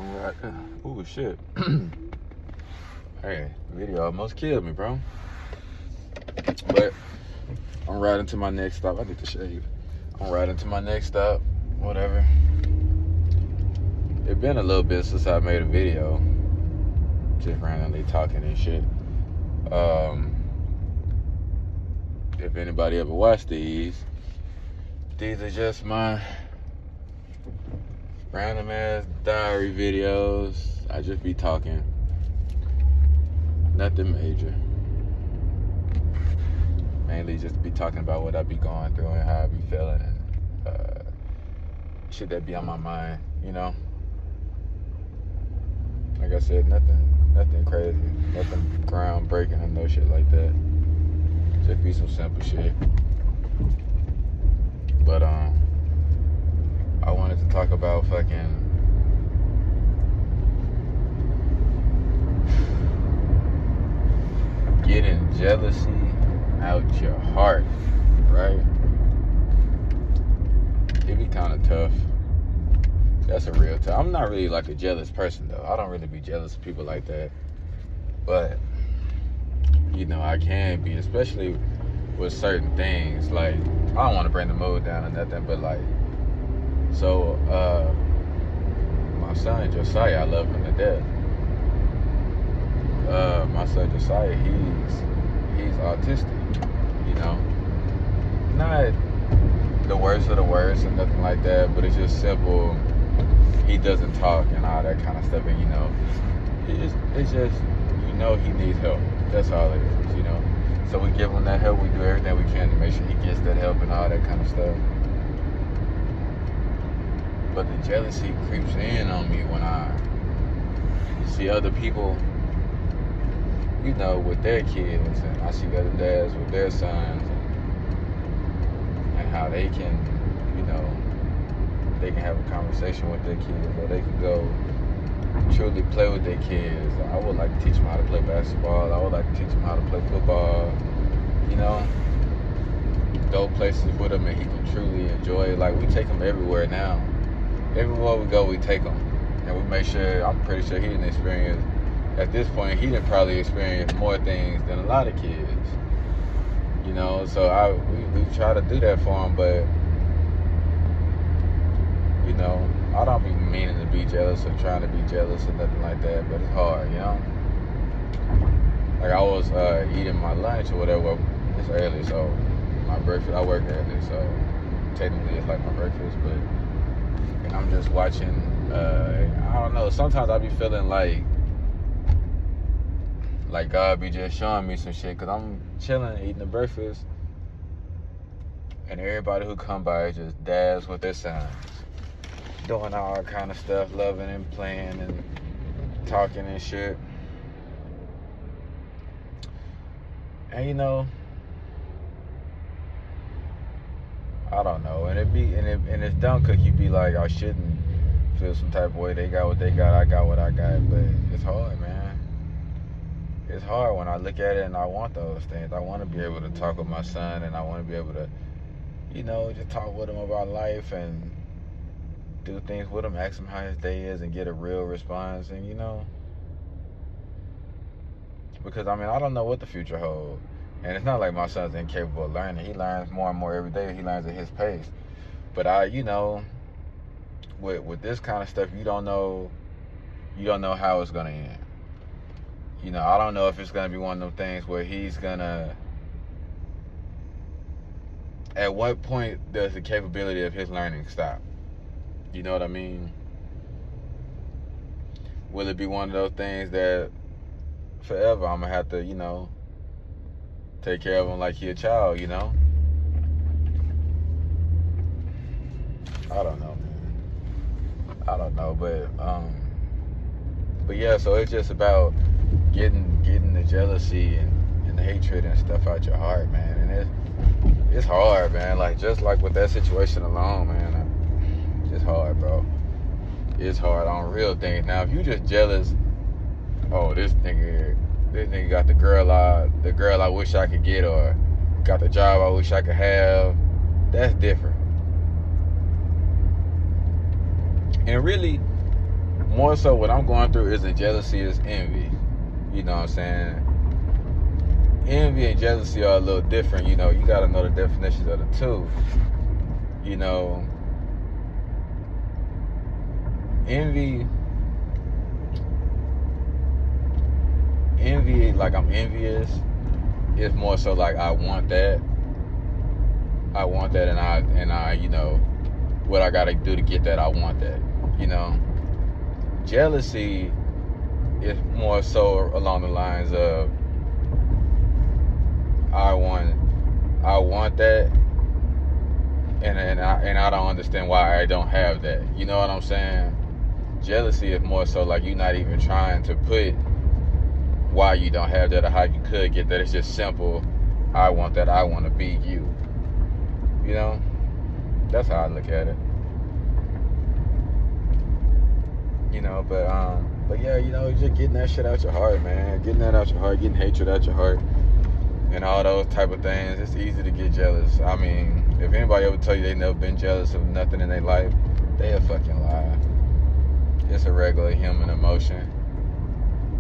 Alright. Ooh, shit. Hey, video almost killed me, bro. But I'm riding to my next stop. I need to shave. I'm riding to my next stop. Whatever. It's been a little bit since I made a video. Just randomly talking and shit. If anybody ever watched these are just my random ass diary videos. I just be talking. Nothing major. Mainly just be talking about what I be going through and how I be feeling and shit that be on my mind, you know? Like I said, nothing crazy, nothing groundbreaking or no shit like that. Just be some simple shit. But I wanted to talk about fucking getting jealousy out your heart, right? It be kind of tough. That's a real tough. I'm not really like a jealous person though. I don't really be jealous of people like that. But you know, I can be, especially with certain things. Like, I don't want to bring the mood down or nothing, but like, so my son Josiah, I love him to death. My son Josiah, he's autistic, you know. Not the worst of the worst and nothing like that, but it's just simple. He doesn't talk and all that kind of stuff, and you know, it's just, you know, he needs help. That's all it is, you know. So we give him that help. We do everything we can to make sure he gets that help and all that kind of stuff. But the jealousy creeps in on me when I see other people, you know, with their kids, and I see other dads with their sons, and how they can, you know, they can have a conversation with their kids, or they can go truly play with their kids. I would like to teach them how to play basketball. I would like to teach them how to play football, you know, go places with him and he can truly enjoy it. Like, we take him everywhere now. Everywhere we go, we take him. And we make sure, I'm pretty sure he didn't experience, at this point, he didn't probably experience more things than a lot of kids. You know, so we try to do that for him, but, you know, I don't be meaning to be jealous or trying to be jealous or nothing like that, but it's hard, you know? Like, I was eating my lunch or whatever. It's early, so my breakfast, I work early, so technically it's like my breakfast, but, and I'm just watching, I don't know, sometimes I be feeling like God be just showing me some shit, because I'm chilling, eating the breakfast, and everybody who come by just dads with their sons, doing all kind of stuff, loving and playing and talking and shit. And you know, I don't know, and it's dumb, because you be like, I shouldn't feel some type of way. They got what they got, I got what I got, but it's hard, man. It's hard when I look at it and I want those things. I want to be able to talk with my son, and I want to be able to, you know, just talk with him about life and do things with him, ask him how his day is and get a real response. And you know, because I mean, I don't know what the future holds, and it's not like my son's incapable of learning. He learns more and more every day. He learns at his pace. But you know, with this kind of stuff, you don't know how it's gonna end. You know, I don't know if it's gonna be one of those things where he's gonna, at what point does the capability of his learning stop? You know what I mean? Will it be one of those things that forever I'm gonna have to, you know, take care of him like he a child, you know? I don't know, man. I don't know, but yeah, so it's just about getting the jealousy and the hatred and stuff out your heart, man. And it's hard, man. Like, just like with that situation alone, man, it's hard, bro. It's hard on real things. Now, if you just jealous, oh, this nigga got the girl I wish I could get, or got the job I wish I could have, that's different. And really, more so what I'm going through isn't jealousy, it's envy. You know what I'm saying? Envy and jealousy are a little different. You know, you got to know the definitions of the two. You know, envy, like I'm envious, is more so like I want that, and I, you know, what I gotta do to get that, I want that, you know. Jealousy is more so along the lines of I want that, and I don't understand why I don't have that. You know what I'm saying? Jealousy is more so like you're not even trying to put why you don't have that or how you could get that. It's just simple. I want that. I want to be you. You know? That's how I look at it. You know, but yeah, you know, just getting that shit out your heart, man. Getting that out your heart, getting hatred out your heart, and all those type of things. It's easy to get jealous. I mean, if anybody ever tell you they never been jealous of nothing in their life, they a fucking lie. It's a regular human emotion.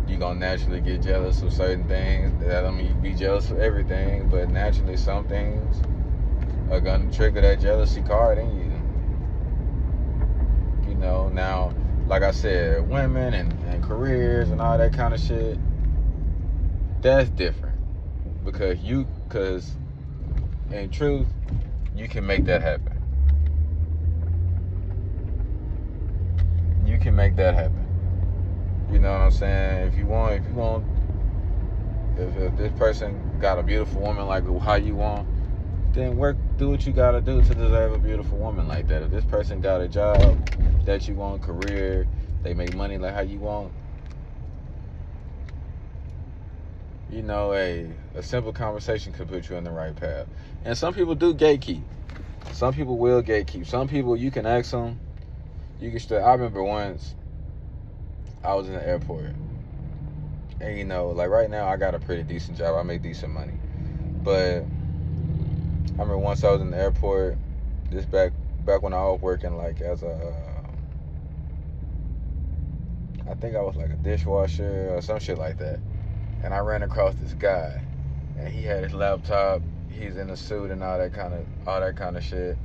You're gonna naturally get jealous of certain things. That don't mean you be jealous of everything, but naturally some things are gonna trigger that jealousy card in you. You know, now, like I said, women and careers and all that kind of shit, that's different. Because in truth, you can make that happen. You can make that happen. You know what I'm saying? If this person got a beautiful woman like how you want, then do what you gotta do to deserve a beautiful woman like that. If this person got a job that you want, career, they make money like how you want, you know, a simple conversation could put you on the right path. And some people do gatekeep. Some people will gatekeep. Some people, you can ask them. I remember once I was in the airport, and you know, like right now I got a pretty decent job. I make decent money, but I remember once I was in the airport, this back when I was working like as I think I was like a dishwasher or some shit like that, and I ran across this guy, and he had his laptop. He's in a suit and all that kind of shit,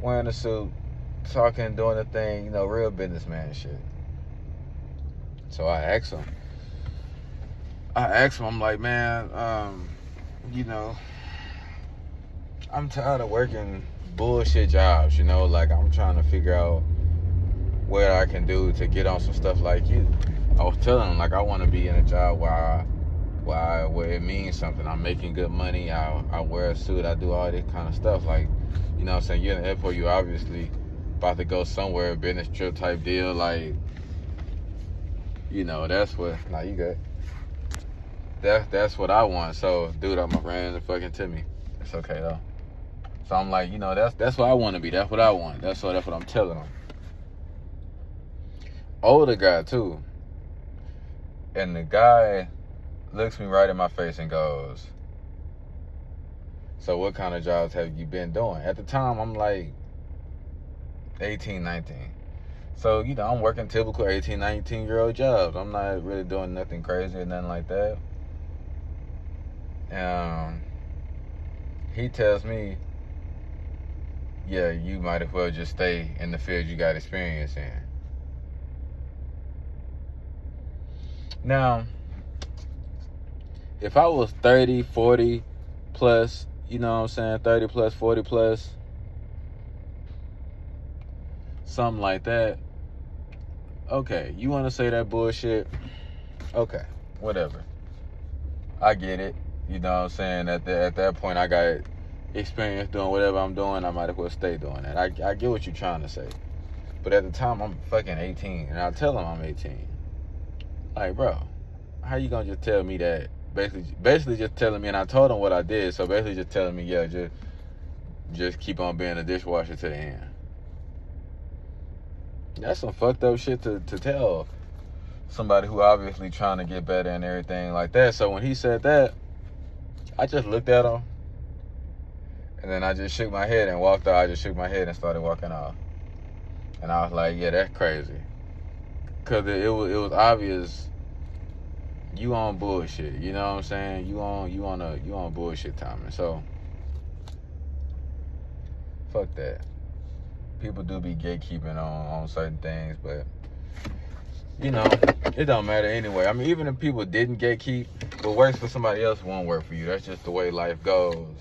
wearing a suit, talking, doing the thing, you know, real businessman shit. So I asked him, I'm like, man, you know, I'm tired of working bullshit jobs, you know, like I'm trying to figure out what I can do to get on some stuff like you. I was telling him, like, I want to be in a job where it means something. I'm making good money, I wear a suit, I do all this kind of stuff. Like, you know what I'm saying, you're in the airport, you obviously about to go somewhere, business trip type deal, like, you know, that's what, nah, you good. That's what I want. So, dude, I'm ran fucking to me. It's okay though. So I'm like, you know, that's what I want to be. That's what I want. That's what I'm telling him. Older guy too. And the guy looks me right in my face and goes, so what kind of jobs have you been doing? At the time, I'm like 18, 19. So, you know, I'm working typical 18, 19-year-old jobs. I'm not really doing nothing crazy or nothing like that. He tells me, yeah, you might as well just stay in the field you got experience in. Now, if I was 30, 40 plus, you know what I'm saying, 30 plus, 40 plus, something like that, okay, you want to say that bullshit? Okay, whatever. I get it. You know what I'm saying? At that point, I got experience doing whatever I'm doing. I might as well stay doing that. I get what you're trying to say. But at the time, I'm fucking 18. And I tell him I'm 18. Like, bro, how you gonna just tell me that? Basically just telling me, and I told him what I did. So basically just telling me, yeah, just keep on being a dishwasher to the end. That's some fucked up shit to tell somebody who obviously trying to get better and everything like that. So when he said that, I just looked at him, and then I just shook my head and walked out. I just shook my head and started walking off. And I was like, yeah, that's crazy. Cause it was obvious you on bullshit. You know what I'm saying? You on bullshit timing. So fuck that. People do be gatekeeping on certain things, but you know, it don't matter anyway. I mean, even if people didn't gatekeep, what works for somebody else won't work for you. That's just the way life goes.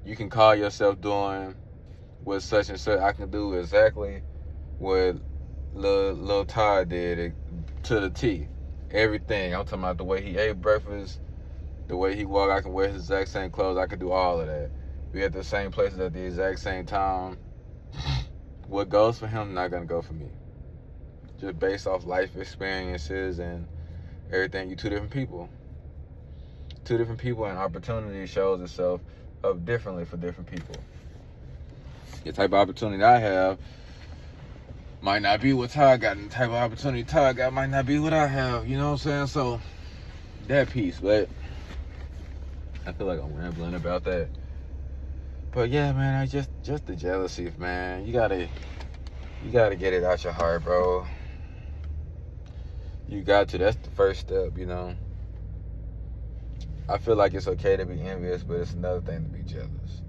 You can call yourself doing what such and such. I can do exactly what Lil Todd did to the T. Everything. I'm talking about the way he ate breakfast, the way he walked. I can wear his exact same clothes. I can do all of that. We at the same places at the exact same time. What goes for him not gonna go for me. Just based off life experiences and everything. You two different people. Two different people, and opportunity shows itself up differently for different people. The type of opportunity I have might not be what Todd got, and the type of opportunity Todd got might not be what I have. You know what I'm saying? So that piece, but I feel like I'm rambling about that. But yeah, man, I just the jealousy, man. You gotta get it out your heart, bro. You got to. That's the first step, you know. I feel like it's okay to be envious, but it's another thing to be jealous.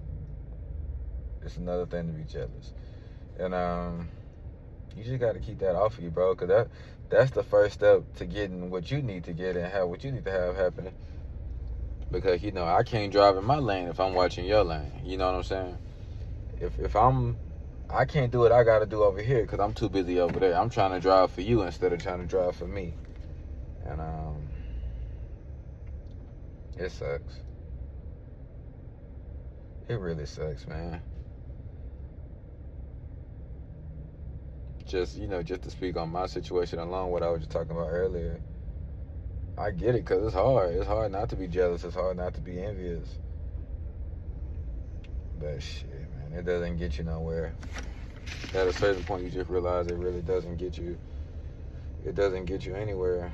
It's another thing to be jealous. And you just got to keep that off of you, bro, because that's the first step to getting what you need to get and have what you need to have happen. Because, you know, I can't drive in my lane if I'm watching your lane. You know what I'm saying? If I can't do what I got to do over here because I'm too busy over there. I'm trying to drive for you instead of trying to drive for me. And it sucks. It really sucks, man. Just to speak on my situation alone, what I was just talking about earlier. I get it, because it's hard. It's hard not to be jealous. It's hard not to be envious. But shit, man, it doesn't get you nowhere. At a certain point, you just realize it really doesn't get you. It doesn't get you anywhere.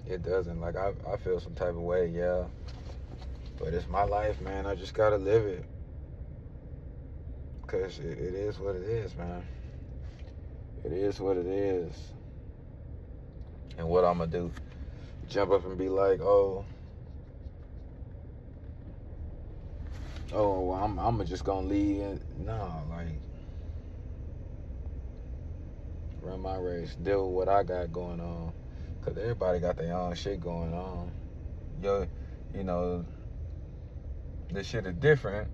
It doesn't. Like, I feel some type of way, yeah. But it's my life, man. I just gotta live it. Because it is what it is, man. It is what it is. And what I'm going to do, jump up and be like, well, I'm just going to leave. And no, like, run my race. Deal with what I got going on. Because everybody got their own shit going on. You know, this shit is different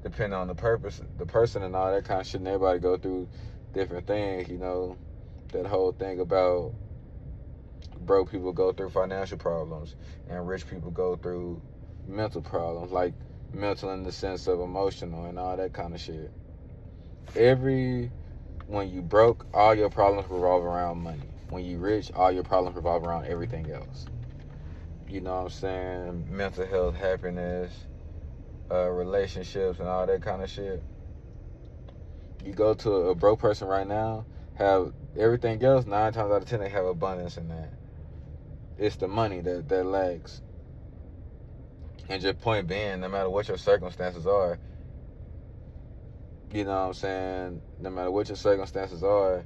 depending on the person and all that kind of shit. And everybody go through different things, you know. That whole thing about broke people go through financial problems and rich people go through mental problems, like mental in the sense of emotional and all that kind of shit. When you broke, all your problems revolve around money. When you rich, all your problems revolve around everything else. You know what I'm saying? Mental health, happiness, relationships and all that kind of shit. You go to a broke person right now, have everything else, 9 times out of 10 they have abundance in that. It's the money that lacks. And just point being, no matter what your circumstances are, you know what I'm saying, no matter what your circumstances are,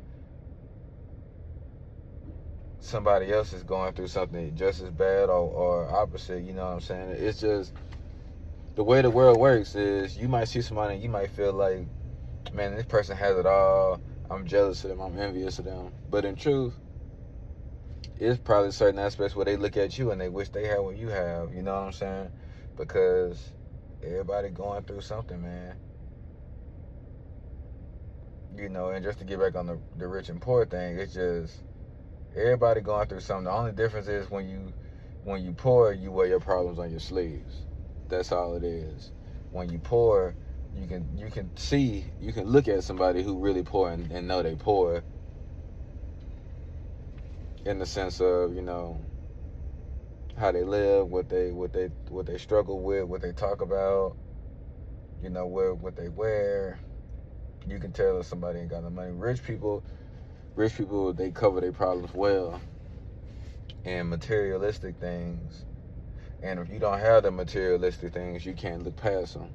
somebody else is going through something just as bad or opposite, you know what I'm saying? It's just, the way the world works is you might see somebody and you might feel like, man, this person has it all. I'm jealous of them. I'm envious of them. But in truth, it's probably certain aspects where they look at you and they wish they had what you have. You know what I'm saying? Because everybody going through something, man. You know, and just to get back on the rich and poor thing, it's just everybody going through something. The only difference is when you poor, you wear your problems on your sleeves. That's all it is. When you poor, you can look at somebody who really poor and know they poor, in the sense of, you know, how they live, what they struggle with, what they talk about, you know, what they wear. You can tell if somebody ain't got no money. Rich people, they cover their problems well, and materialistic things. And if you don't have the materialistic things, you can't look past them,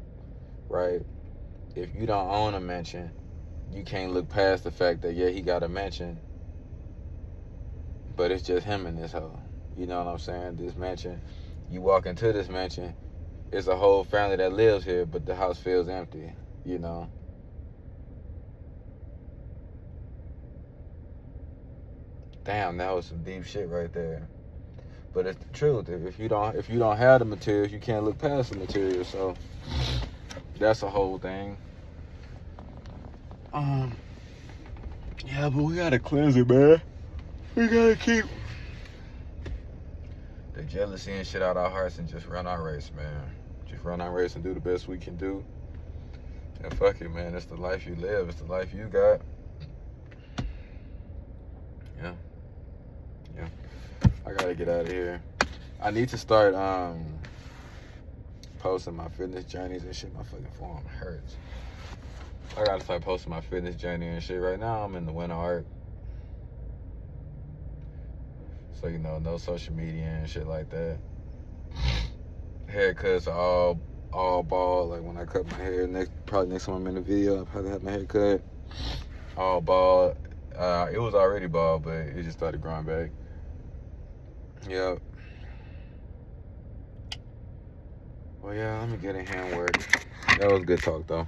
right? if you don't own a mansion, you can't look past the fact that, yeah, he got a mansion, but it's just him in this hoe. You know what I'm saying? This mansion, you walk into this mansion, it's a whole family that lives here, but the house feels empty, you know? Damn, that was some deep shit right there. But it's the truth. If you don't have the materials, you can't look past the materials. So that's a whole thing. Yeah, but we gotta cleanse it, man. We gotta keep the jealousy and shit out our hearts and just run our race, man. Just run our race and do the best we can do. And fuck it, man. It's the life you live. It's the life you got. Yeah. Yeah. I gotta get out of here. I need to start posting my fitness journeys and shit. My fucking forearm hurts. I gotta start posting my fitness journey and shit. Right now, I'm in the winter arc. So, you know, no social media and shit like that. Haircuts are all bald. Like, when I cut my hair, probably next time I'm in the video, I'll probably have my hair cut. All bald. It was already bald, but it just started growing back. Yep. Well, yeah, let me get in hand work. That was good talk, though.